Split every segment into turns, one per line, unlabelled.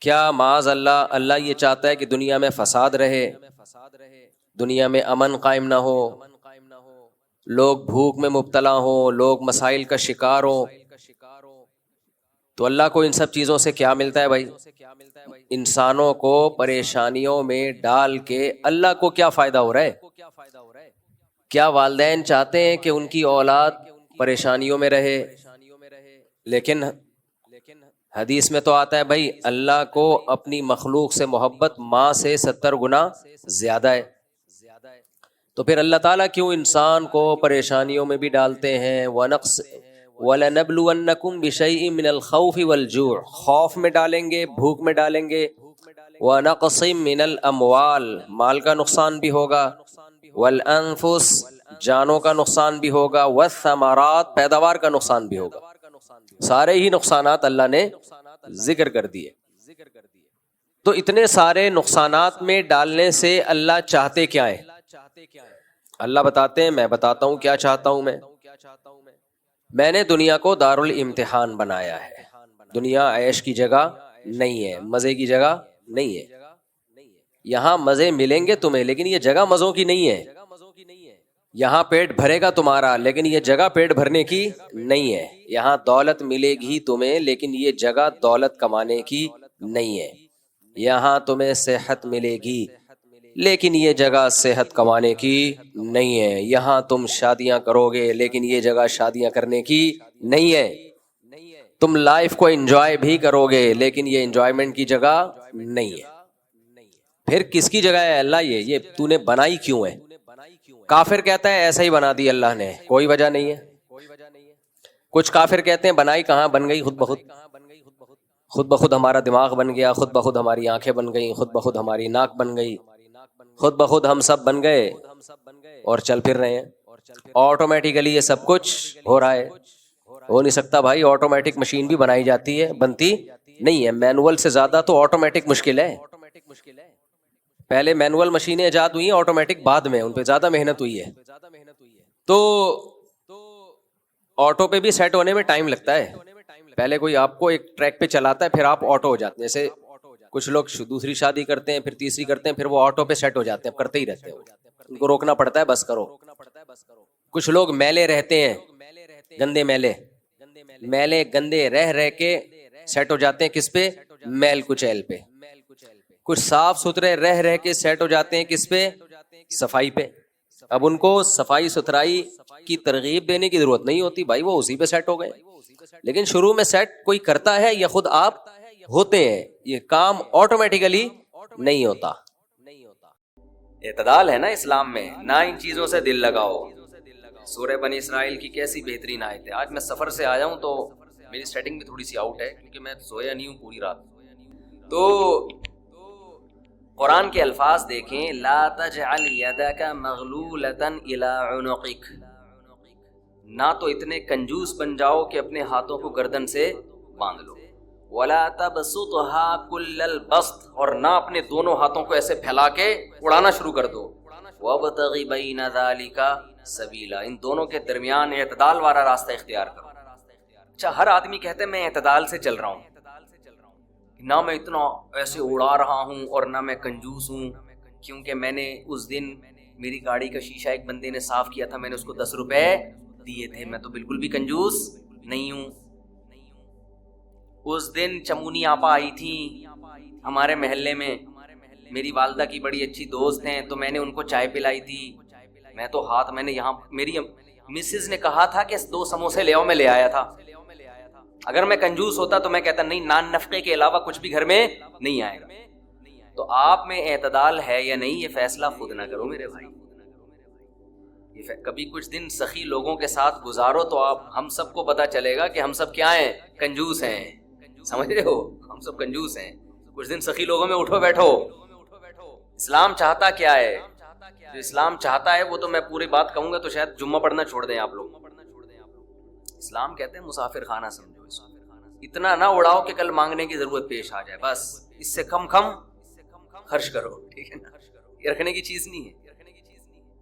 کیا معاذ اللہ اللہ یہ چاہتا ہے کہ دنیا میں فساد رہے، دنیا میں امن قائم نہ ہو، لوگ بھوک میں مبتلا ہوں، لوگ مسائل کا شکار ہوں؟ تو اللہ کو ان سب چیزوں سے کیا ملتا ہے بھائی؟ انسانوں کو پریشانیوں میں ڈال کے اللہ کو کیا فائدہ ہو رہا ہے؟ کیا والدین چاہتے ہیں کہ ان کی اولاد پریشانیوں میں رہے؟ لیکن حدیث میں تو آتا ہے بھائی اللہ کو اپنی مخلوق سے محبت ماں سے 70 گنا زیادہ ہے، تو پھر اللہ تعالیٰ کیوں انسان کو پریشانیوں میں بھی ڈالتے ہیں؟ وَلَنَبْلُوَنَّكُمْ بِشَيْءٍ مِّنَ الْخَوْفِ وَالْجُوعِ، خوف میں ڈالیں گے، بھوک میں ڈالیں گے، وَنَقْصٍ مِّنَ الْأَمْوَالِ، مال کا نقصان بھی ہوگا، وَالْأَنفُسِ، جانوں کا نقصان بھی ہوگا، وَالثَّمَرَاتِ، پیداوار کا نقصان بھی ہوگا۔ سارے ہی نقصانات اللہ نے ذکر کر دیے۔ تو اتنے سارے نقصانات میں ڈالنے سے اللہ چاہتے کیا ہے؟ اللہ بتاتے ہیں، میں بتاتا ہوں کیا چاہتا ہوں۔ میں نے دنیا کو دارالامتحان بنایا ہے۔ دنیا عیش کی جگہ نہیں ہے، مزے کی جگہ نہیں ہے۔ یہاں مزے ملیں گے تمہیں، لیکن یہ جگہ مزوں کی نہیں ہے۔ یہاں پیٹ بھرے گا تمہارا، لیکن یہ جگہ پیٹ بھرنے کی نہیں ہے۔ یہاں دولت ملے گی تمہیں، لیکن یہ جگہ دولت کمانے کی نہیں ہے۔ یہاں تمہیں صحت ملے گی، لیکن یہ جگہ صحت کمانے کی نہیں ہے۔ یہاں تم شادیاں کرو گے، لیکن یہ جگہ شادیاں کرنے کی نہیں ہے۔ تم لائف کو انجوائے بھی کرو گے، لیکن یہ انجوائمنٹ کی جگہ نہیں ہے۔ پھر کس کی جگہ ہے اللہ؟ یہ تو نے بنائی کیوں ہے؟ کافر کہتا ہے ایسا ہی بنا دی اللہ نے، کوئی وجہ نہیں ہے۔ کچھ کافر کہتے ہیں بنائی کہاں، بن گئی خود بخود، خود بخود ہمارا دماغ بن گیا، خود بخود ہماری آنکھیں بن گئیں، خود بخود ہماری ناک بن گئی، خود بخود ہم سب بن گئے اور چل پھر رہے ہیں۔ آٹومیٹیکلی یہ سب کچھ ہو رہا ہے۔ ہو نہیں سکتا بھائی، آٹومیٹک مشین بھی بنائی جاتی ہے، بنتی نہیں ہے۔ مینول سے زیادہ تو آٹومیٹک مشکل ہے۔ پہلے مینول مشینیں ایجاد ہوئی ہیں، آٹومیٹک بعد میں، ان پہ زیادہ محنت ہوئی ہے۔ تو آٹو پہ بھی سیٹ ہونے میں ٹائم لگتا ہے۔ پہلے کوئی آپ کو ایک ٹریک پہ چلاتا ہے، پھر آپ آٹو ہو جاتے ہیں۔ جیسے کچھ لوگ دوسری شادی کرتے ہیں، پھر تیسری کرتے ہیں، پھر وہ آٹو پہ سیٹ ہو جاتے ہیں، کرتے ہی رہتے ہیں، ان کو روکنا پڑتا ہے بس کرو۔ کچھ لوگ میلے رہتے ہیں، گندے میلے گندے رہ کے سیٹ ہو جاتے ہیں کس پہ؟ میل کچیل پہ۔ کچھ صاف ستھرے رہ کے سیٹ ہو جاتے ہیں کس پہ؟ صفائی پہ۔ اب ان کو صفائی ستھرائی کی ترغیب دینے کی ضرورت نہیں ہوتی بھائی، وہ اسی پہ سیٹ ہو گئے۔ لیکن شروع میں سیٹ کوئی کرتا ہے یا خود آپ ہوتے ہیں؟ یہ کام آٹومیٹیکلی نہیں ہوتا۔ اعتدال ہے نا اسلام میں، نہ ان چیزوں سے دل لگاؤ۔ سورہ بنی اسرائیل کی کیسی بہترین آیت ہے۔ آج میں سفر سے آیا ہوں تو میری سیٹنگ بھی تھوڑی سی آؤٹ ہے، کیونکہ میں سویا نہیں ہوں پوری رات۔ تو قرآن کے الفاظ دیکھیں، لا تجعل یدک مغلولۃ الی عنقک، نہ تو اتنے کنجوس بن جاؤ کہ اپنے ہاتھوں کو گردن سے باندھ لو، ولا تبسطها کل البسط، اور نہ اپنے دونوں ہاتھوں کو ایسے پھیلا کے اڑانا شروع کر دو، وابتغ بین ذلک سبیلا، ان دونوں کے درمیان اعتدال والا راستہ اختیار کرو۔ اچھا، ہر آدمی کہتے ہے میں اعتدال سے چل رہا ہوں، نہ میں اتنا ایسے اڑا رہا ہوں اور نہ میں کنجوس ہوں، کیونکہ میں نے اس دن میری گاڑی کا شیشہ ایک بندے نے صاف کیا تھا، میں نے اس کو 10 روپے دیے تھے، میں تو بالکل بھی کنجوس نہیں ہوں۔ اس دن چمونی آپا آئی تھی ہمارے محلے میں، میری والدہ کی بڑی اچھی دوست ہیں، تو میں نے ان کو چائے پلائی تھی، میں نے یہاں میری مسز نے کہا تھا کہ 2 سموسے لے آؤ، میں لے آیا تھا۔ اگر میں کنجوس ہوتا تو میں کہتا نہیں، نان نفقے کے علاوہ کچھ بھی گھر میں نہیں آئے گا۔ تو آپ میں اعتدال ہے یا نہیں، یہ فیصلہ خود نہ کرو میرے بھائی۔ کبھی کچھ دن سخی لوگوں کے ساتھ گزارو تو ہم سب کو پتا چلے گا کہ ہم سب کیا ہیں، کنجوس ہیں۔ سمجھ رہے ہو، ہم سب کنجوس ہیں۔ کچھ دن سخی لوگوں میں اٹھو بیٹھو۔ اسلام چاہتا کیا ہے؟ جو اسلام چاہتا ہے وہ تو میں پوری بات کہوں گا تو شاید جمعہ پڑھنا چھوڑ دیں آپ لوگ۔ اسلام کہتے ہیں مسافر خانہ سمجھو اس کو، اتنا نہ اڑاؤ کہ کل مانگنے کی ضرورت پیش آ جائے، بس اس سے کم خرچ کرو، ٹھیک ہے نا؟ یہ رکھنے کی چیز نہیں ہے۔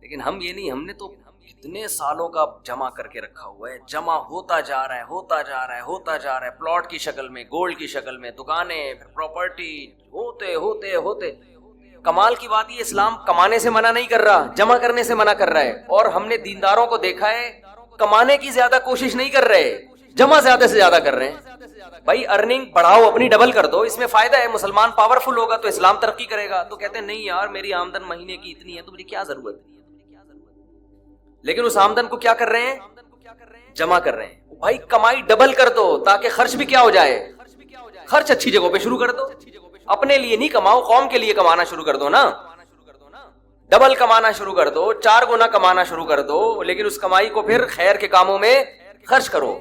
لیکن ہم یہ نہیں، ہم نے تو کتنے سالوں کا جمع کر کے رکھا ہوا ہے, جمع ہوتا جا رہا ہے, ہوتا جا رہا ہے, ہوتا جا رہا ہے, پلاٹ کی شکل میں, گولڈ کی شکل میں, دکانیں, پھر پراپرٹی, ہوتے ہوتے ہوتے. کمال کی بات یہ, اسلام کمانے سے منع نہیں کر رہا, جمع کرنے سے منع کر رہا ہے. اور ہم نے دینداروں کو دیکھا ہے کمانے کی زیادہ کوشش نہیں کر رہے, جمع زیادہ سے زیادہ کر رہے ہیں. بھائی ارننگ بڑھاؤ, اپنی ڈبل کر دو, اس میں فائدہ ہے. مسلمان پاورفل ہوگا تو اسلام ترقی کرے گا. تو کہتے ہیں نہیں یار میری آمدن مہینے کی اتنی ہے تو مجھے کیا ضرورت ہے. لیکن اس آمدن کو کیا کر رہے ہیں, جمع کر رہے ہیں. بھائی کمائی ڈبل کر دو تاکہ خرچ بھی کیا ہو جائے, خرچ اچھی جگہوں پہ شروع کر دو. اپنے لیے نہیں کماؤ, قوم کے لیے کمانا شروع کر دو نا. ڈبل کمانا شروع کر دو, 4 گنا کمانا شروع کر دو, لیکن اس کمائی کو پھر خیر کے کاموں میں خرچ کرو.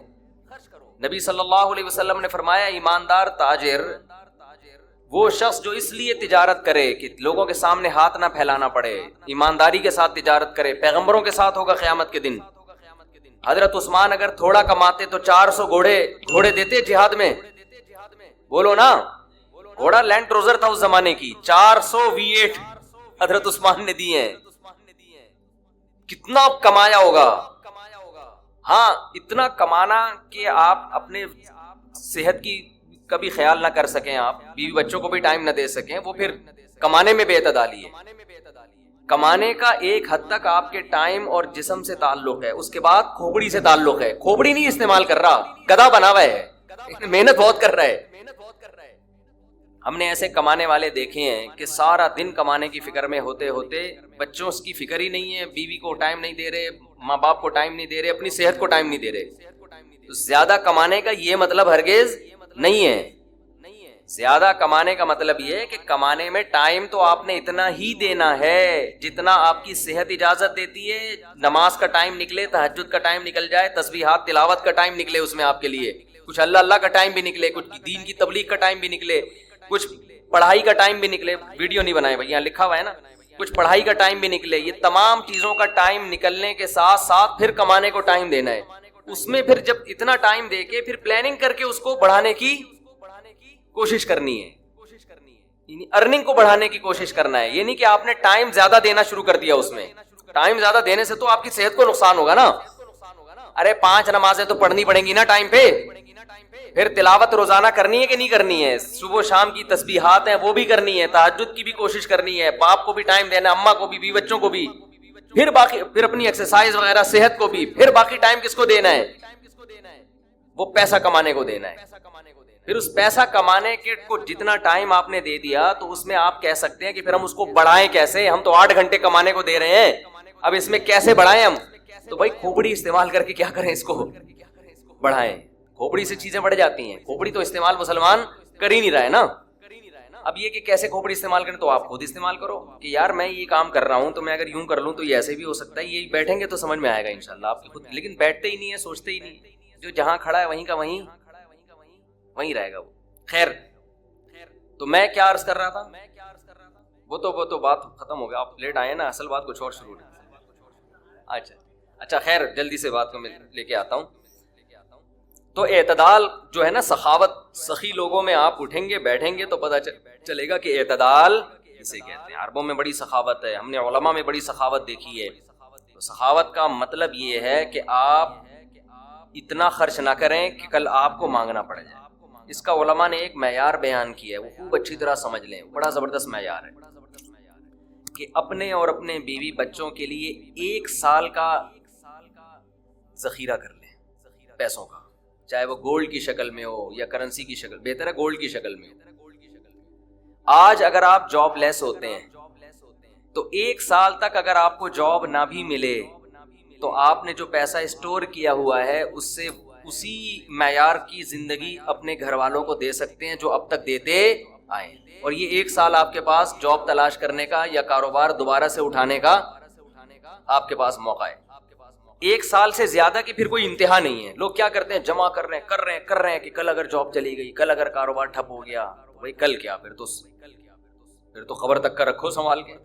نبی صلی اللہ علیہ وسلم نے فرمایا ایماندار تاجر وہ شخص جو اس لیے تجارت کرے کہ لوگوں کے سامنے ہاتھ نہ پھیلانا پڑے, ایمانداری کے ساتھ تجارت کرے. پیغمبروں کے ساتھ ہوگا قیامت کے دن. حضرت عثمان اگر تھوڑا کماتے تو 400 گھوڑے دیتے جہاد میں. بولو نا, گھوڑا لینڈ کروزر تھا اس زمانے کی, 400 V8 حضرت عثمان نے دیے ہیں. کتنا کمایا ہوگا. ہاں اتنا کمانا کہ آپ اپنے صحت کی کبھی خیال نہ کر سکیں, آپ بیوی بچوں کو بھی ٹائم نہ دے سکیں, وہ پھر کمانے میں بے اعتدالی ہے. کمانے کا ایک حد تک آپ کے ٹائم اور جسم سے تعلق ہے, اس کے بعد کھوپڑی سے تعلق ہے. کھوپڑی نہیں استعمال کر رہا, گدھا بنا ہوا ہے, محنت بہت کر رہا ہے. ہم نے ایسے کمانے والے دیکھے ہیں کہ سارا دن کمانے کی فکر میں ہوتے ہوتے بچوں کی فکر ہی نہیں ہے, بیوی کو ٹائم نہیں دے رہے, ماں باپ کو ٹائم نہیں دے رہے, اپنی صحت کو ٹائم نہیں دے رہے. تو زیادہ کمانے کا یہ مطلب ہرگز نہیں ہے. زیادہ کمانے کا مطلب یہ ہے کہ کمانے میں ٹائم تو آپ نے اتنا ہی دینا ہے جتنا آپ کی صحت اجازت دیتی ہے. نماز کا ٹائم نکلے, تہجد کا ٹائم نکل جائے, تسبیحات تلاوت کا ٹائم نکلے اس میں آپ کے لیے, کچھ اللہ کا ٹائم بھی نکلے, کچھ دین کی تبلیغ کا ٹائم بھی نکلے, کچھ پڑھائی کا ٹائم بھی نکلے. ویڈیو نہیں بنائے بھائی, یہاں لکھا ہوا ہے نا, کچھ پڑھائی کا ٹائم بھی نکلے. یہ تمام چیزوں کا ٹائم نکلنے کے ساتھ ساتھ پھر کمانے کو ٹائم دینا ہے. اس میں پھر جب اتنا ٹائم دے کے پھر پلاننگ کر کے اس کو بڑھانے کی کوشش کرنی ہے, یعنی ارننگ کو بڑھانے کی کوشش کرنا ہے. یہ نہیں کہ آپ نے ٹائم زیادہ دینا شروع کر دیا. اس میں ٹائم زیادہ دینے سے تو آپ کی صحت کو نقصان ہوگا نا. ارے 5 نمازیں تو پڑھنی پڑیں گی نا ٹائم پہ, پھر تلاوت روزانہ کرنی ہے کہ نہیں کرنی ہے, صبح و شام کی تسبیحات ہیں وہ بھی کرنی ہے, تہجد کی بھی کوشش کرنی ہے, باپ کو بھی ٹائم دینا, اماں کو بھی, بیوی بچوں کو بھی, پھر باقی پھر اپنی ایکسرسائز وغیرہ صحت کو بھی, پھر باقی ٹائم کس کو دینا ہے, وہ پیسہ کمانے کو دینا ہے. پھر اس پیسہ کمانے کے کو جتنا ٹائم آپ نے دے دیا تو اس میں آپ کہہ سکتے ہیں کہ پھر ہم اس کو بڑھائیں کیسے. ہم تو 8 گھنٹے کمانے کو دے رہے ہیں, اب اس میں کیسے بڑھائیں ہم. تو بھائی کھوپڑی استعمال کر کے کیا کریں, اس کو بڑھائیں. کھوپڑی سے چیزیں بڑھ جاتی ہیں. کھوپڑی تو استعمال مسلمان کر ہی نہیں رہا ہے نا. اب یہ کہ کیسے کھوپڑی استعمال کریں, تو آپ خود استعمال کرو کہ یار میں یہ کام کر رہا ہوں تو میں اگر یوں کر لوں تو یہ ایسے بھی ہو سکتا ہے. یہ بیٹھیں گے تو سمجھ میں آئے گا انشاءاللہ آپ کی خود, لیکن بیٹھتے ہی نہیں ہے, سوچتے ہی نہیں. جو جہاں کھڑا ہے وہیں کا وہیں رہے گا وہ. خیر, تو میں کیا عرض کر رہا تھا, وہ تو بات ختم ہو گیا. آپ لیٹ آئے نا, اصل بات کچھ اور شروع ہے. اچھا خیر, جلدی سے بات کو میں لے کے آتا ہوں. تو اعتدال جو ہے نا, سخاوت, سخی لوگوں میں آپ اٹھیں گے بیٹھیں گے تو پتہ چلے گا کہ اعتدال اسے کہتے ہیں. عربوں میں بڑی سخاوت ہے, ہم نے علماء میں بڑی سخاوت دیکھی ہے. تو سخاوت کا مطلب یہ ہے کہ آپ اتنا خرچ نہ کریں کہ کل آپ کو مانگنا پڑ جائے. اس کا علماء نے ایک معیار بیان کیا ہے, وہ خوب اچھی طرح سمجھ لیں, بڑا زبردست معیار ہے کہ اپنے اور اپنے بیوی بچوں کے لیے 1 سال کا ذخیرہ کر لیں پیسوں کا, چاہے وہ گولڈ کی شکل میں ہو یا کرنسی کی شکل, بہتر ہے گولڈ کی شکل میں ہو. آج اگر آپ جاب لیس ہوتے ہیں تو 1 سال تک اگر آپ کو جاب نہ بھی ملے تو آپ نے جو پیسہ اسٹور کیا ہوا ہے اس سے اسی معیار کی زندگی اپنے گھر والوں کو دے سکتے ہیں جو اب تک دیتے آئے. اور یہ 1 سال آپ کے پاس جاب تلاش کرنے کا یا کاروبار دوبارہ سے اٹھانے کا آپ کے پاس موقع ہے. 1 سال سے زیادہ کی پھر کوئی انتہا نہیں ہے. لوگ کیا کرتے ہیں, جمع کر رہے ہیں کہ کل اگر جاب چلی گئی, کل اگر کاروبار ٹھپ ہو گیا, بھائی کل کیا, پھر تو خبر تک کا رکھو سنبھال کے,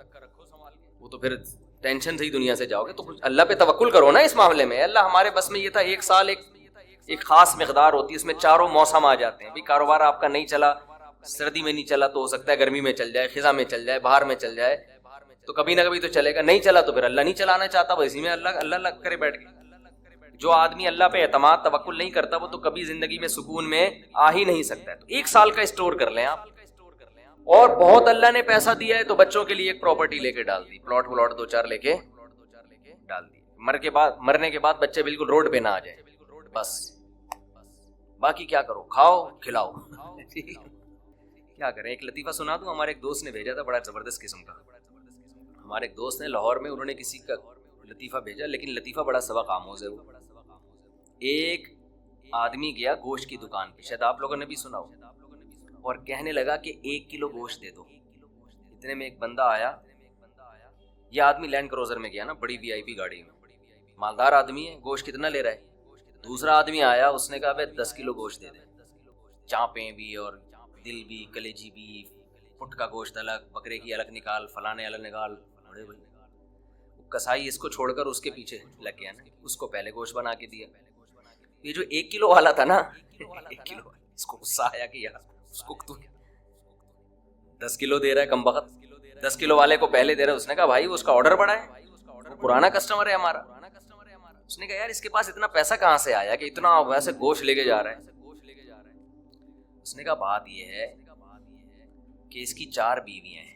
وہ تو پھر ٹینشن سے ہی دنیا سے جاؤ گے. تو اللہ پہ توکل کرو نا اس معاملے میں. اللہ ہمارے بس میں یہ تھا 1 سال ایک خاص مقدار ہوتی ہے, اس میں چاروں موسم آ جاتے ہیں. بھائی کاروبار آپ کا نہیں چلا, سردی میں نہیں چلا تو ہو سکتا ہے گرمی میں چل جائے, خزاں میں چل جائے, بہار میں چل جائے. تو کبھی نہ کبھی تو چلے گا, نہیں چلا تو پھر اللہ نہیں چلانا چاہتا, وہ اسی میں اللہ اللہ کرے بیٹھ گئے. جو آدمی اللہ پہ اعتماد توکل نہیں کرتا وہ تو کبھی زندگی میں سکون میں آ ہی نہیں سکتا ہے. تو 1 سال کا اسٹور کر لیں آپ, اور بہت اللہ نے پیسہ دیا ہے تو بچوں کے لیے ایک پراپرٹی لے کے ڈال دی, پلاٹ 2-4 لے کے ڈال دی. مرنے کے بعد بچے بالکل روڈ پہ نہ آ جائیں, بس باقی کیا کرو, کھاؤ کھلاؤ. کیا کریں. ایک لطیفہ سنا دوں, ہمارے ایک دوست نے بھیجا تھا, بڑا زبردست قسم کا. ہمارے ایک دوست نے لاہور میں, انہوں نے کسی کا لطیفہ بھیجا, لیکن لطیفہ بڑا سبق آموز ہے. وہ ایک آدمی گیا گوشت کی دکان پہ, شاید آپ لوگوں نے بھی سنا ہو, اور کہنے لگا کہ 1 کلو گوشت دے دو. اتنے میں ایک بندہ آیا, یہ آدمی لینڈ کروزر میں گیا نا, بڑی VIP گاڑی میں, مالدار آدمی ہے, گوشت کتنا لے رہا ہے. دوسرا آدمی آیا, اس نے کہا بھائی 10 کلو گوشت دے دے, چانپیں بھی اور دل بھی, کلیجی بھی, پٹ کا گوشت الگ, بکرے کی الگ نکال, فلانے الگ نکال. بڑے بھائی کسائی اس کو چھوڑ کر اس کے پیچھے لگ گیا نا, اس کو پہلے گوشت بنا کے دیا. یہ جو 1 کلو والا تھا نا, 1 کلو, اس کو غصہ آیا کہ یار اس کو تو 10 کلو دے رہا ہے کم وقت, 10 کلو والے کو پہلے دے رہا ہے. اس نے کہا بھائی اس کا آرڈر بڑا ہے, پرانا کسٹمر ہے ہمارا. اس نے کہا یار اس کے پاس اتنا پیسہ کہاں سے آیا کہ اتنا ویسے گوشت لے کے جا رہا ہے. اس نے کہا بات یہ ہے کہ اس کی 4 بیویاں ہیں.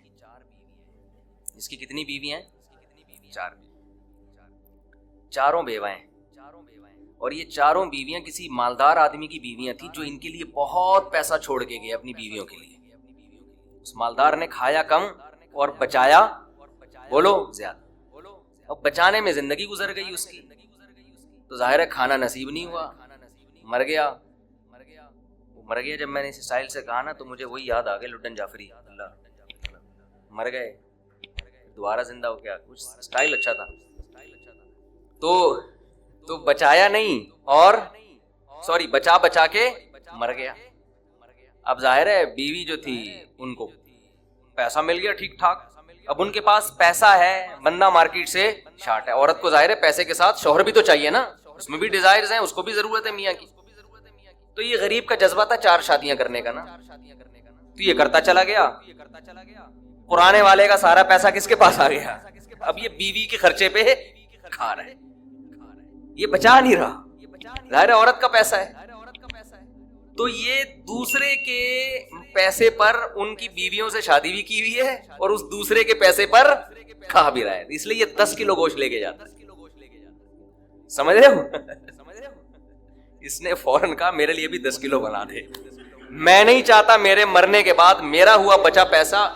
اس کی کتنی بیویاں ہیں؟ 4. چاروں بیوہ ہیں, اور یہ چاروں بیویاں کسی مالدار آدمی کی بیویاں تھیں جو ان کے لیے بہت پیسہ چھوڑ کے گئے اپنی بیویوں کے لیے. اس مالدار نے کھایا کم اور بچایا بولو زیادہ. اب بچانے میں زندگی گزر گئی اس کی, تو ظاہر ہے کھانا نصیب نہیں ہوا, مر گیا. مر گیا جب میں نے اس اسٹائل سے کہا نا, تو مجھے وہی یاد آ گیا لڈن جعفری, اللہ مر گئے دوبارہ زندہ ہو گیا. کچھ اسٹائل اچھا تھا. تو بچایا نہیں, اور سوری بچا کے مر گیا. اب ظاہر ہے بیوی جو تھی ان کو پیسہ مل گیا ٹھیک ٹھاک, اب ان کے پاس پیسہ ہے, بندہ مارکیٹ سے شارٹ ہے. عورت کو ظاہر ہے پیسے کے ساتھ شوہر بھی تو چاہیے نا, اس میں بھی ڈیزائرز ہیں, اس کو بھی ضرورت ہے میاں کی. تو یہ غریب کا جذبہ تھا 4 شادیاں کرنے کا نا, تو یہ کرتا چلا گیا. پرانے والے کا سارا پیسہ کس کے پاس آ گیا, اب یہ بیوی کے خرچے پہ کھا رہا ہے, یہ بچا نہیں رہا, ظاہر ہے عورت کا پیسہ ہے. تو یہ دوسرے کے پیسے پر ان کی بیویوں سے شادی بھی کی ہوئی ہے, اور اس دوسرے کے پیسے پر کھا بھی رہا ہے. اس لیے یہ 10 کلو گوشت لے کے جاتا. سمجھ رہے ہو, اس نے فوراً کہا میرے لیے بھی 10 کلو بنا دے. میں نہیں چاہتا میرے مرنے کے بعد میرا ہوا بچا پیسہ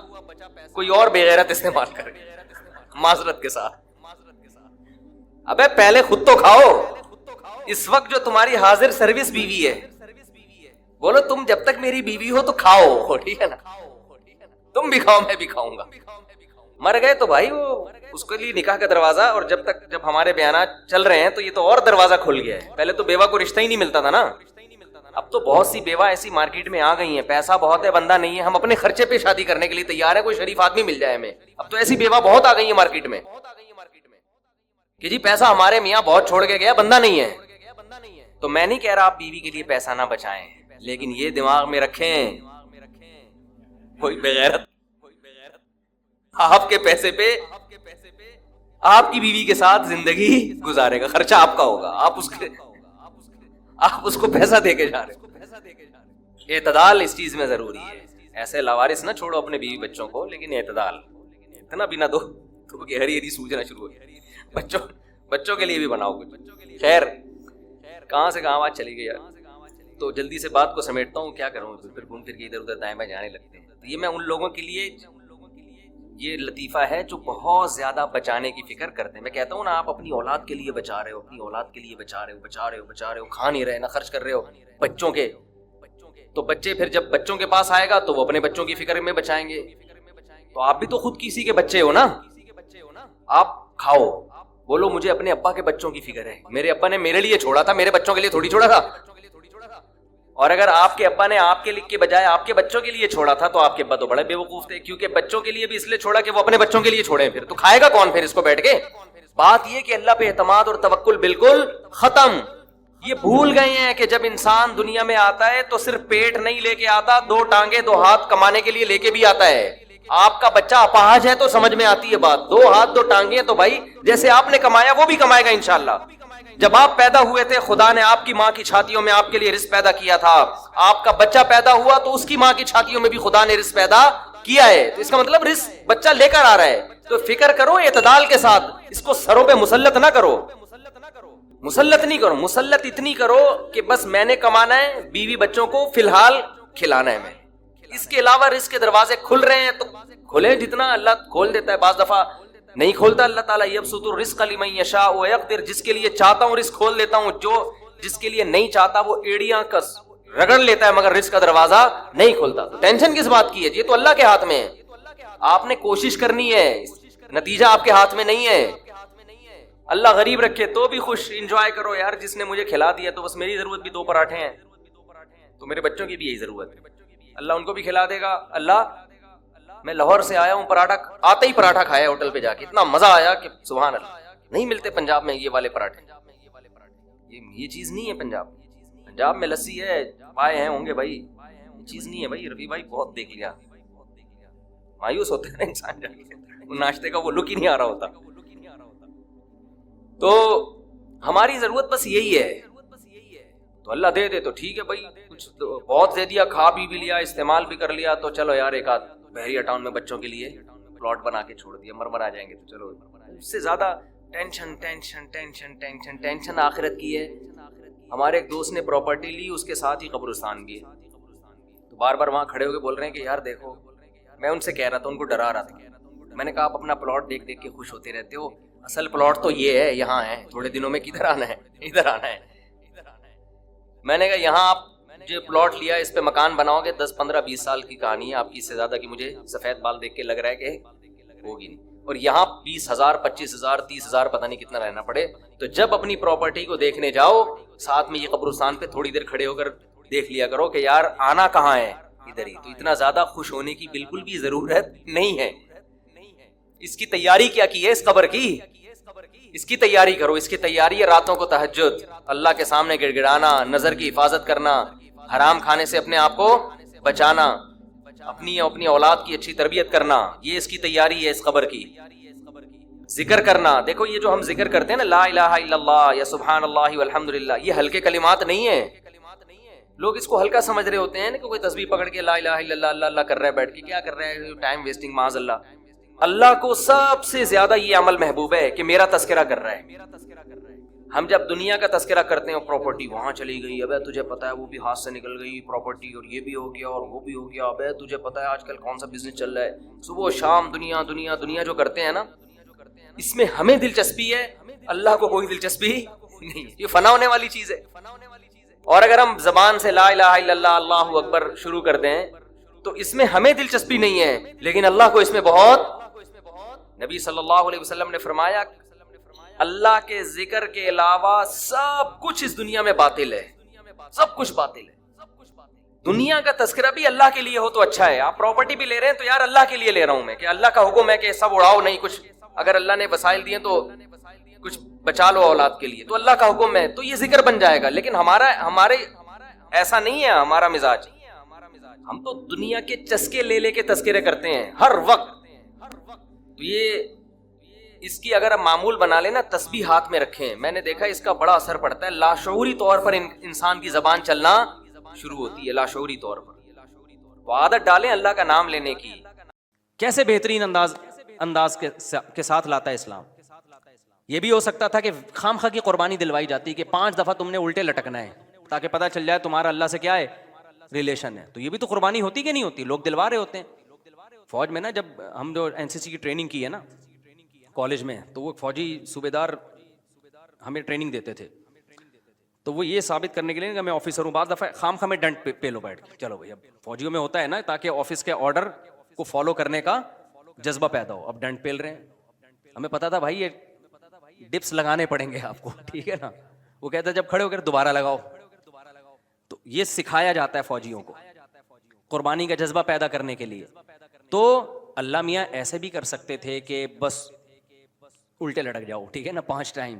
کوئی اور بے غیرت استعمال کرے, معذرت کے ساتھ. ابے پہلے خود تو کھاؤ. اس وقت جو تمہاری حاضر سروس بیوی ہے, بولو تم جب تک میری بیوی ہو تو کھاؤ, ٹھیک ہے نا, تم بھی کھاؤ میں بھی کھاؤں گا. مر گئے تو بھائی وہ اس کے لیے نکاح کا دروازہ, اور جب ہمارے بیانات چل رہے ہیں تو یہ تو اور دروازہ کھل گیا ہے. پہلے تو بیوہ کو رشتہ ہی نہیں ملتا تھا نا, اب تو بہت سی بیوہ ایسی مارکیٹ میں آ گئی ہیں, پیسہ بہت ہے بندہ نہیں ہے, ہم اپنے خرچے پہ شادی کرنے کے لیے تیار ہے, کوئی شریف آدمی مل جائے ہمیں. اب تو ایسی بیوہ بہت آ گئی ہیں مارکیٹ میں کہ جی پیسہ ہمارے میاں بہت چھوڑ کے گیا, بندہ نہیں ہے. تو میں نہیں کہہ رہا آپ بیوی کے لیے پیسہ نہ بچائیں, لیکن یہ دماغ میں رکھیں کوئی بغیرت آپ کے پیسے پہ آپ کی بیوی کے ساتھ زندگی گزارے گا, خرچہ آپ کا ہوگا, آپ اس کو پیسہ دے کے جا رہے ہو. اعتدال اس چیز میں ضروری ہے. ایسے لاوارث نہ چھوڑو اپنے بیوی بچوں کو, لیکن اعتدال, اتنا بھی نہ دو تو کہ ہری ہری سوجنا شروع ہو. بچوں کے لیے بھی بناؤ کچھ. خیر کہاں سے کہاں بات چلی گئی یار, تو جلدی سے بات کو سمیٹتا ہوں. کیا کروں, پھر گھوم پھر کے ادھر ادھر دائیں بائیں جانے لگتے ہیں. یہ میں ان لوگوں کے لیے یہ لطیفہ ہے جو بہت زیادہ بچانے کی فکر کرتے ہیں. میں کہتا ہوں نا, آپ اپنی اولاد کے لیے بچا رہے ہو, اپنی اولاد کے لیے بچا رہے ہو, کھا نہیں رہے, نہ خرچ کر رہے ہو بچوں کے, تو بچے پھر جب بچوں کے پاس آئے گا تو وہ اپنے بچوں کی فکر میں بچائیں گے. تو آپ بھی تو خود کسی کے بچے ہو نا, آپ کھاؤ, بولو مجھے اپنے ابا کے بچوں کی فکر ہے, میرے ابا نے میرے لیے چھوڑا تھا, میرے بچوں کے لیے تھوڑی چھوڑا تھا. اور اگر آپ کے ابا نے آپ کے بجائے آپ کے بچوں کے لیے چھوڑا تھا تو آپ کے ابا تو بڑے بیوقوف تھے, کیونکہ بچوں کے لیے بھی اس لیے چھوڑا کہ وہ اپنے بچوں کے لیے چھوڑیں, پھر تو کھائے گا کون پھر اس کو بیٹھ کے. بات یہ کہ اللہ پہ اعتماد اور توکل بالکل ختم. یہ بھول گئے ہیں کہ جب انسان دنیا میں آتا ہے تو صرف پیٹ نہیں لے کے آتا, 2 ٹانگیں 2 ہاتھ کمانے کے لیے لے کے بھی آتا ہے. آپ کا بچہ اپاہج ہے تو سمجھ میں آتی ہے بات, 2 ہاتھ 2 ٹانگیں, تو بھائی جیسے آپ نے کمایا وہ بھی کمائے گا انشاءاللہ. جب آپ پیدا ہوئے تھے خدا نے آپ کی ماں کی چھاتیوں میں آپ کے لیے رزق پیدا کیا تھا, آپ کا بچہ پیدا ہوا تو اس کی ماں کی چھاتیوں میں بھی خدا نے رزق پیدا کیا ہے, تو اس کا مطلب رزق بچہ لے کر آ رہا ہے. تو فکر کرو اعتدال کے ساتھ, اس کو سروں پہ مسلط نہ کرو, مسلط نہیں کرو, مسلط اتنی کرو کہ بس میں نے کمانا ہے, بیوی بچوں کو فی الحال کھلانا ہے, میں اس کے علاوہ رزق کے دروازے کھل رہے ہیں تو کھلے, جتنا اللہ کھول دیتا ہے, بعض دفعہ نہیں کھولتا اللہ تعالیٰ. یبسط الرزق لمن یشاء ویقدر, جس کے لیے چاہتا ہوں رزق کھول دیتا ہوں, جس کے لیے نہیں چاہتا وہ ایڑیاں کس رگڑ لیتا ہے مگر رزق کا دروازہ نہیں کھولتا. تو ٹینشن کس بات کی ہے, یہ تو اللہ کے ہاتھ میں ہے, آپ نے کوشش کرنی ہے, نتیجہ آپ کے ہاتھ میں نہیں ہے. اللہ غریب رکھے تو بھی خوش, انجوائے کرو یار, جس نے مجھے کھلا دیا تو بس میری ضرورت بھی 2 پراٹھے ہیں, تو میرے بچوں کی بھی یہی ضرورت ہے, اللہ ان کو بھی کھلا دے گا. اللہ میں لاہور سے آیا ہوں, پراٹھا آتے ہی پراٹھا کھایا ہوٹل پہ جا کے, اتنا مزہ آیا کہ سبحان اللہ, نہیں ملتے پنجاب میں یہ والے پراٹھے, یہ چیز نہیں ہے پنجاب. پنجاب میں لسی ہے, پائے ہیں ہوں گے بھائی, یہ چیز نہیں ہے بھائی. رفیع بھائی بہت دیکھ لیا, مایوس ہوتے ہیں انسان جا کے, ناشتے کا وہ لک ہی نہیں آ رہا ہوتا. تو ہماری ضرورت بس یہی ہے, تو اللہ دے دے تو ٹھیک ہے بھائی, کچھ بہت دے دیا, کھا بھی لیا, استعمال بھی کر لیا, تو چلو یار ایک آدھ بحریہ ٹاؤن میں بچوں کے لیے پلاٹ بنا کے چھوڑ دیا, مرمر آ جائیں گے تو چلو. اس سے زیادہ tension tension tension tension tension آخرت کی ہے. ہمارے ایک دوست نے پراپرٹی لی, اس کے ساتھ ہی قبرستان بھی ہے, تو بار بار وہاں کھڑے ہو کے بول رہے ہیں کہ یار دیکھو, میں ان سے کہہ رہا تھا, ان کو ڈرا رہا تھا, میں نے کہا آپ اپنا پلاٹ دیکھ دیکھ کے خوش ہوتے رہتے ہو, اصل پلاٹ تو یہ ہے, یہاں ہے, تھوڑے دنوں میں کدھر آنا ہے, ادھر آنا ہے. میں نے کہا یہاں آپ جو پلاٹ لیا اس پہ مکان بناؤ گے 10 15 20 سال کی کہانی ہے آپ کی, اس سے زیادہ کی مجھے سفید بال دیکھ کے لگ رہا ہے کہ ہوگی نہیں, اور یہاں 20,000 25,000 30,000 پتہ نہیں کتنا رہنا پڑے. تو جب اپنی پراپرٹی کو دیکھنے جاؤ, ساتھ میں یہ قبرستان پہ تھوڑی دیر کھڑے ہو کر دیکھ لیا کرو کہ یار آنا کہاں ہے, ادھر ہی. تو اتنا زیادہ خوش ہونے کی بالکل بھی ضرورت نہیں ہے. اس کی تیاری کیا کی ہے اس قبر کی, اس کی تیاری کرو. اس کی تیاری ہے راتوں کو تہجد, اللہ کے سامنے گڑ گڑانا, نظر کی حفاظت کرنا, حرام کھانے سے اپنے آپ کو بچانا, اپنی اولاد کی اچھی تربیت کرنا, یہ اس کی تیاری ہے اس قبر کی. ذکر کرنا, دیکھو یہ جو ہم ذکر کرتے ہیں نا, لا الہ الا اللہ یا سبحان اللہ والحمدللہ, یہ ہلکے کلمات نہیں ہیں. لوگ اس کو ہلکا سمجھ رہے ہوتے ہیں کہ کوئی تسبیح پکڑ کے لا الہ الا اللہ اللہ اللہ کر رہا ہے بیٹھ کے, کیا کر رہا ہے, ٹائم ویسٹنگ, معاذ اللہ. اللہ کو سب سے زیادہ یہ عمل محبوب ہے کہ میرا تذکرہ کر رہا ہے. ہم جب دنیا کا تذکرہ کرتے ہیں, پراپرٹی وہاں چلی گئی, ابے تجھے پتا ہے وہ بھی ہاتھ سے نکل گئی پراپرٹی, اور یہ بھی ہو گیا اور وہ بھی ہو گیا, ابے تجھے پتا ہے آج کل کون سا بزنس چل رہا ہے, صبح شام دنیا دنیا دنیا جو کرتے ہیں نا, اس میں ہمیں دلچسپی ہے, اللہ کو کوئی دلچسپی نہیں. یہ فنا ہونے والی چیز ہے. اور اگر ہم زبان سے لا الہ الا اللہ اللہ اکبر شروع کر دیں تو اس میں ہمیں دلچسپی نہیں ہے, لیکن اللہ کو اس میں بہت. نبی صلی اللہ علیہ وسلم نے فرمایا اللہ کے ذکر کے علاوہ سب کچھ اس دنیا میں باطل ہے, سب کچھ باطل ہے. دنیا کا تذکرہ بھی اللہ کے لیے ہو تو اچھا ہے. آپ پراپرٹی بھی لے رہے ہیں تو یار اللہ کے لیے لے رہا ہوں میں, کہ اللہ کا حکم ہے کہ سب اڑاؤ نہیں, کچھ اگر اللہ نے وسائل دیے تو کچھ بچا لو اولاد کے لیے, تو اللہ کا حکم ہے تو یہ ذکر بن جائے گا. لیکن ہمارے ایسا نہیں ہے ہمارا مزاج. ہم تو دنیا کے چسکے لے لے کے تذکرے کرتے ہیں ہر وقت. تو یہ اس کی اگر ہم معمول بنا لیں نا, تسبیح ہاتھ میں رکھیں, میں نے دیکھا اس کا بڑا اثر پڑتا ہے. لاشعوری طور پر انسان کی زبان چلنا شروع ہوتی ہے, لاشعوری طور پر. تو عادت ڈالیں اللہ کا نام لینے کی. کیسے بہترین انداز کے ساتھ لاتا ہے اسلام. یہ بھی ہو سکتا تھا کہ خام خواہ کی قربانی دلوائی جاتی کہ 5 دفعہ تم نے الٹے لٹکنا ہے تاکہ پتہ چل جائے تمہارا اللہ سے کیا ہے, ریلیشن ہے. تو یہ بھی تو قربانی ہوتی کہ نہیں ہوتی, لوگ دلوا رہے ہوتے ہیں. فوج میں نا جب ہم جو این سی سی کی ٹریننگ کی ہے نا کالج میں, تو وہ فوجی صوبیدار ہمیں ٹریننگ دیتے تھے, تو وہ یہ ثابت کرنے کے لیے کہ میں آفیسر ہوں, بعض دفعہ خام خواہ میں ڈنٹ پہ لو بیٹھ کے, چلو بھائی اب فوجیوں میں ہوتا ہے نا تاکہ آفس کے آرڈر کو فالو کرنے کا جذبہ پیدا ہو. اب ڈنٹ پیل رہے ہیں, ہمیں پتا تھا بھائی یہ ڈپس لگانے پڑیں گے آپ کو, ٹھیک ہے نا. وہ کہتا ہے جب کھڑے ہو کر دوبارہ لگاؤ. تو یہ سکھایا جاتا ہے فوجیوں کو قربانی کا جذبہ پیدا کرنے کے لیے. تو اللہ میاں ایسے بھی کر سکتے تھے کہ بس الٹے لٹک جاؤ, ٹھیک ہے نا, 5 ٹائم.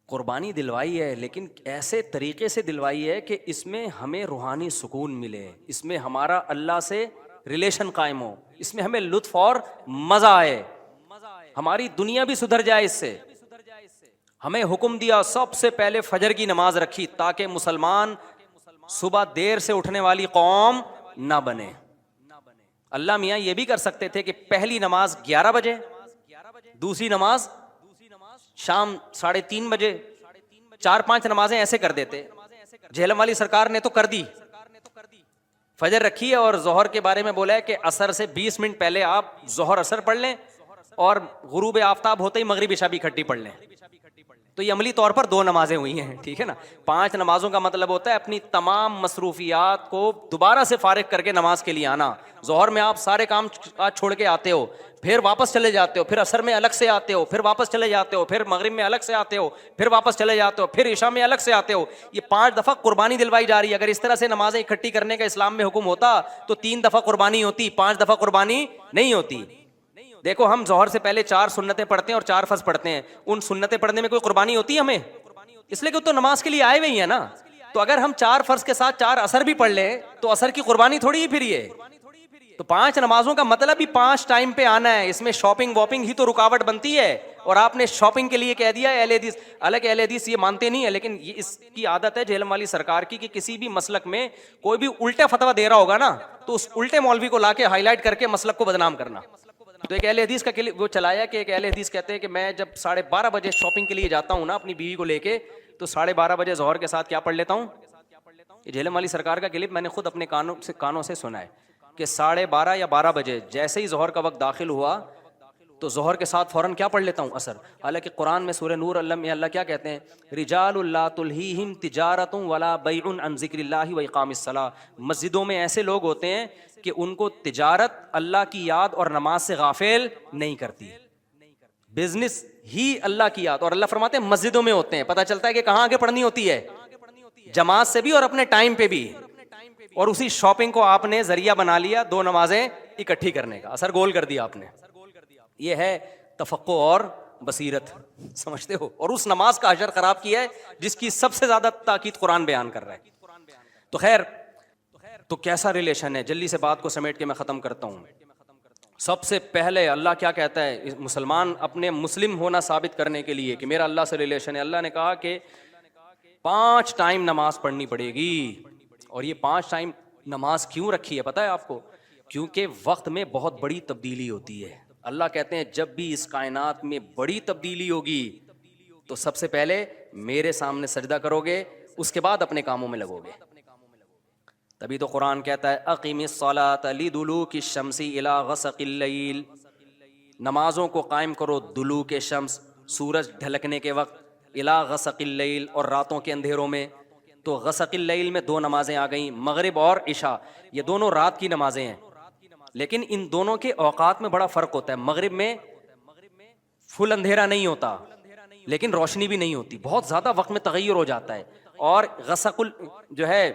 قربانی دلوائی ہے لیکن ایسے طریقے سے دلوائی ہے کہ اس میں ہمیں روحانی سکون ملے, اس میں ہمارا اللہ سے ریلیشن قائم ہو, اس میں ہمیں لطف اور مزہ آئے, ہماری دنیا بھی سدھر جائے اس سے. ہمیں حکم دیا سب سے پہلے فجر کی نماز رکھی تاکہ مسلمان صبح دیر سے اٹھنے والی قوم نہ بنے. اللہ میاں یہ بھی کر سکتے تھے کہ پہلی نماز 11 بجے, دوسری نماز شام 3:30 بجے, 4-5 نمازیں ایسے کر دیتے. جہلم والی سرکار نے تو کر دی, فجر رکھی ہے اور ظہر کے بارے میں بولا ہے کہ عصر سے 20 منٹ پہلے آپ ظہر عصر پڑھ لیں اور غروب آفتاب ہوتے ہی مغرب عشاء بھی اکٹھی پڑھ لیں. تو یہ عملی طور پر 2 نمازیں ہوئی ہیں, ٹھیک ہے نا. 5 نمازوں کا مطلب ہوتا ہے اپنی تمام مصروفیات کو دوبارہ سے فارغ کر کے نماز کے لیے آنا. ظہر میں آپ سارے کام چھوڑ کے آتے ہو, پھر واپس چلے جاتے ہو, پھر عصر میں الگ سے آتے ہو, پھر واپس چلے جاتے ہو, پھر مغرب میں الگ سے آتے ہو, پھر واپس چلے جاتے ہو, پھر عشاء میں الگ سے آتے ہو. یہ 5 دفعہ قربانی دلوائی جا رہی ہے. اگر اس طرح سے نمازیں اکٹھی کرنے کا اسلام میں حکم ہوتا تو 3 دفعہ قربانی ہوتی, 5 دفعہ قربانی نہیں ہوتی. دیکھو ہم ظہر سے پہلے 4 سنتیں پڑھتے ہیں اور 4 فرض پڑھتے ہیں. ان سنتیں پڑھنے میں کوئی قربانی ہوتی ہے ہمیں؟ اس لیے کہ تو نماز کے لیے آئے ہوئے ہیں نا. تو اگر ہم 4 فرض کے ساتھ 4 عصر بھی پڑھ لیں تو عصر کی قربانی تھوڑی ہی پھر یہ. تو 5 نمازوں کا مطلب ہی 5 ٹائم پہ آنا ہے. اس میں شاپنگ واپنگ ہی تو رکاوٹ بنتی ہے, اور آپ نے شاپنگ کے لیے کہہ دیا اہل حدیث. حالانکہ اہل حدیث یہ مانتے نہیں ہے, لیکن یہ اس کی عادت ہے جہلم والی سرکار کی کہ کسی بھی مسلک میں کوئی بھی الٹا فتویٰ دے رہا ہوگا نا تو اس الٹے مولوی کو لا کے ہائی لائٹ کر کے مسلک کو بدنام کرنا. تو ایک اہل حدیث کا وہ چلایا کہ ایک اہل حدیث کہتے ہیں کہ میں جب 12:30 بجے شاپنگ کے لیے جاتا ہوں نا اپنی بیوی کو لے کے, تو 12:30 بجے ظہر کے ساتھ کیا پڑھ لیتا ہوں. یہ جہلم والی سرکار کا کلپ میں نے خود اپنے کانوں سے سنا ہے کہ 12:30 یا 12 بجے جیسے ہی ظہر کا وقت داخل ہوا تو ظہر کے ساتھ فوراً کیا پڑھ لیتا ہوں, عصر. حالانکہ قرآن میں سورہ نور میں اللہ کیا کہتے ہیں, رجال لا تلہیہم تجارۃ ولا بیع عن ذکر اللہ و اقام الصلاۃ. مسجدوں میں ایسے لوگ ہوتے ہیں کہ ان کو تجارت اللہ کی یاد اور نماز سے غافل نہیں کرتی. بزنس ہی اللہ کی یاد, اور اللہ فرماتے ہیں مسجدوں میں ہوتے ہیں. پتہ چلتا ہے کہ کہاں آگے پڑھنی ہوتی ہے, جماعت سے بھی اور اپنے ٹائم پہ بھی. اور اسی شاپنگ کو آپ نے ذریعہ بنا لیا 2 نمازیں اکٹھی کرنے کا, اثر گول کر دیا آپ نے. یہ ہے تفقہ اور بصیرت, سمجھتے ہو. اور اس نماز کا اجر خراب کیا ہے جس کی سب سے زیادہ تاکید قرآن بیان کر رہا ہے. تو خیر, تو کیسا ریلیشن ہے, جلدی سے بات کو سمیٹ کے میں ختم کرتا ہوں. سب سے پہلے اللہ کیا کہتا ہے, مسلمان اپنے مسلم ہونا ثابت کرنے کے لیے کہ میرا اللہ سے ریلیشن ہے, اللہ نے کہا کہ 5 ٹائم نماز پڑھنی پڑے گی. اور یہ 5 ٹائم نماز کیوں رکھی ہے پتہ ہے آپ کو؟ کیونکہ وقت میں بہت بڑی تبدیلی ہوتی ہے. اللہ کہتے ہیں جب بھی اس کائنات میں بڑی تبدیلی ہوگی تو سب سے پہلے میرے سامنے سجدہ کرو گے, اس کے بعد اپنے کاموں میں لگو گے. تبھی تو قرآن کہتا ہے اقیم الصلاۃ لدلوک الشمس الی غسق اللیل, نمازوں کو قائم کرو دلوک شمس, سورج ڈھلکنے کے وقت, الی غسق اللیل, اور راتوں کے اندھیروں میں. تو غسق اللیل میں 2 نمازیں آ گئیں, مغرب اور عشاء. یہ دونوں رات کی نمازیں ہیں, لیکن ان دونوں کے اوقات میں بڑا فرق ہوتا ہے. مغرب میں فل اندھیرا نہیں ہوتا لیکن روشنی بھی نہیں ہوتی, بہت زیادہ وقت میں تغیر ہو جاتا ہے. اور غسق جو ہے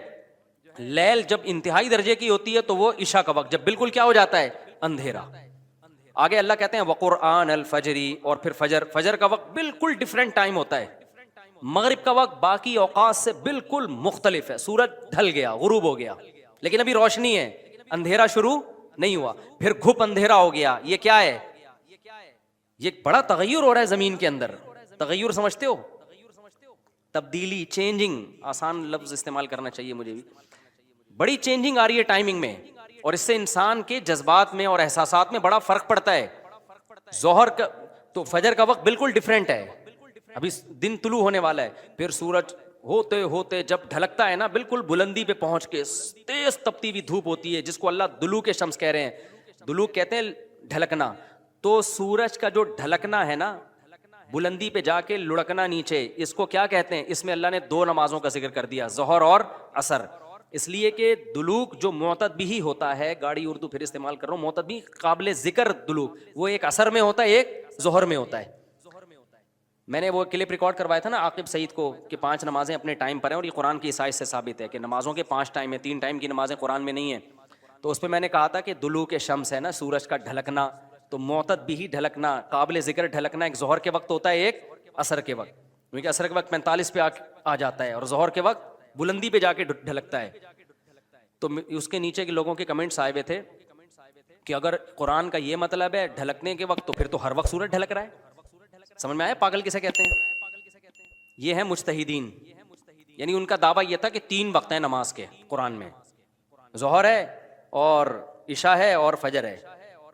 لیل جب انتہائی درجے کی ہوتی ہے تو وہ عشاء کا وقت, جب بالکل کیا ہو جاتا ہے, اندھیرا. آگے اللہ کہتے ہیں وقرآن الفجر, اور پھر فجر کا وقت بالکل ڈفرینٹ ٹائم ہوتا ہے. مغرب کا وقت باقی اوقات سے بالکل مختلف ہے. سورج ڈھل گیا, غروب ہو گیا, لیکن ابھی روشنی ہے, اندھیرا شروع نہیں ہوا. پھر گھپ اندھیرا ہو گیا. یہ کیا ہے, یہ بڑا تغیر ہو رہا ہے زمین کے اندر. تغیر سمجھتے ہو, تبدیلی, چینجنگ, آسان لفظ استعمال کرنا چاہیے مجھے بھی. بڑی چینجنگ آ رہی ہے ٹائمنگ میں, اور اس سے انسان کے جذبات میں اور احساسات میں بڑا فرق پڑتا ہے. ظہر کا تو فجر کا وقت بالکل ڈفرینٹ ہے, ابھی دن طلوع ہونے والا ہے. پھر سورج ہوتے ہوتے جب ڈھلکتا ہے نا, بالکل بلندی پہ پہنچ کے تیز تپتی ہوئی دھوپ ہوتی ہے جس کو اللہ دلوک شمس کہہ رہے ہیں. دلوک کہتے ہیں ڈھلکنا. تو سورج کا جو ڈھلکنا ہے نا, بلندی پہ جا کے لڑکنا نیچے, اس کو کیا کہتے ہیں؟ اس میں اللہ نے 2 نمازوں کا ذکر کر دیا, ظہر اور عصر. اس لیے کہ دلوک جو معتد بھی ہوتا ہے, گاڑی اردو پھر استعمال کر رہا ہوں, معتد بھی قابل ذکر دلوک, وہ ایک عصر میں ہوتا ہے, ایک ظہر میں ہوتا ہے. میں نے وہ کلپ ریکارڈ کروایا تھا نا عاقب سعید کو کہ 5 نمازیں اپنے ٹائم پر ہیں, اور یہ قرآن کی عیسائی سے ثابت ہے کہ نمازوں کے 5 ٹائم ہیں, 3 ٹائم کی نمازیں قرآن میں نہیں ہیں. تو اس پہ میں نے کہا تھا کہ دلوک شمس ہے نا, سورج کا ڈھلکنا, تو معتد بھی ڈھلکنا, قابل ذکر ڈھلکنا ایک ظہر کے وقت ہوتا ہے, ایک عصر کے وقت. کیونکہ عصر کے وقت 45 پہ آ جاتا ہے اور ظہر کے وقت بلندی پہ جا کے ڈھلکتا ہے. تو اس کے نیچے کے لوگوں کے کمنٹس آئے ہوئے تھے
کہ اگر قرآن کا یہ مطلب ہے ڈھلکنے کے وقت، تو پھر تو ہر وقت سورج ڈھلک رہا ہے. سمجھ میں آیا پاگل کسے کہتے ہیں؟ یہ ہے مجتہدین. یعنی ان کا دعویٰ یہ تھا کہ 3 وقت ہیں نماز کے قرآن میں، ظہر ہے اور عشاء ہے اور فجر ہے.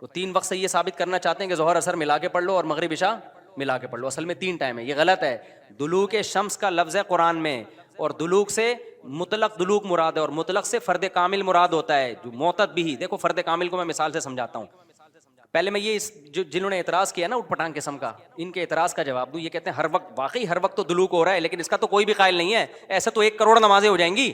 تو 3 وقت سے یہ ثابت کرنا چاہتے ہیں کہ ظہر اثر ملا کے پڑھ لو اور مغرب عشاء ملا کے پڑھ لو. اصل میں 3 ٹائم ہے. یہ غلط ہے. دلوک شمس کا لفظ ہے قرآن میں، اور دلوک سے مطلق دلوک مراد ہے، اور مطلق سے فرد کامل مراد ہوتا ہے. جو معتد بھی، دیکھو فرد کامل کو میں مثال سے سمجھاتا ہوں. پہلے میں یہ جنہوں نے اعتراض کیا نا اٹھ پٹانگ قسم کا، ان کے اعتراض کا جواب دوں. یہ کہتے ہیں ہر وقت، واقعی ہر وقت تو دلوک ہو رہا ہے، لیکن اس کا تو کوئی بھی قائل نہیں ہے. ایسے تو 1 کروڑ نمازیں ہو جائیں گی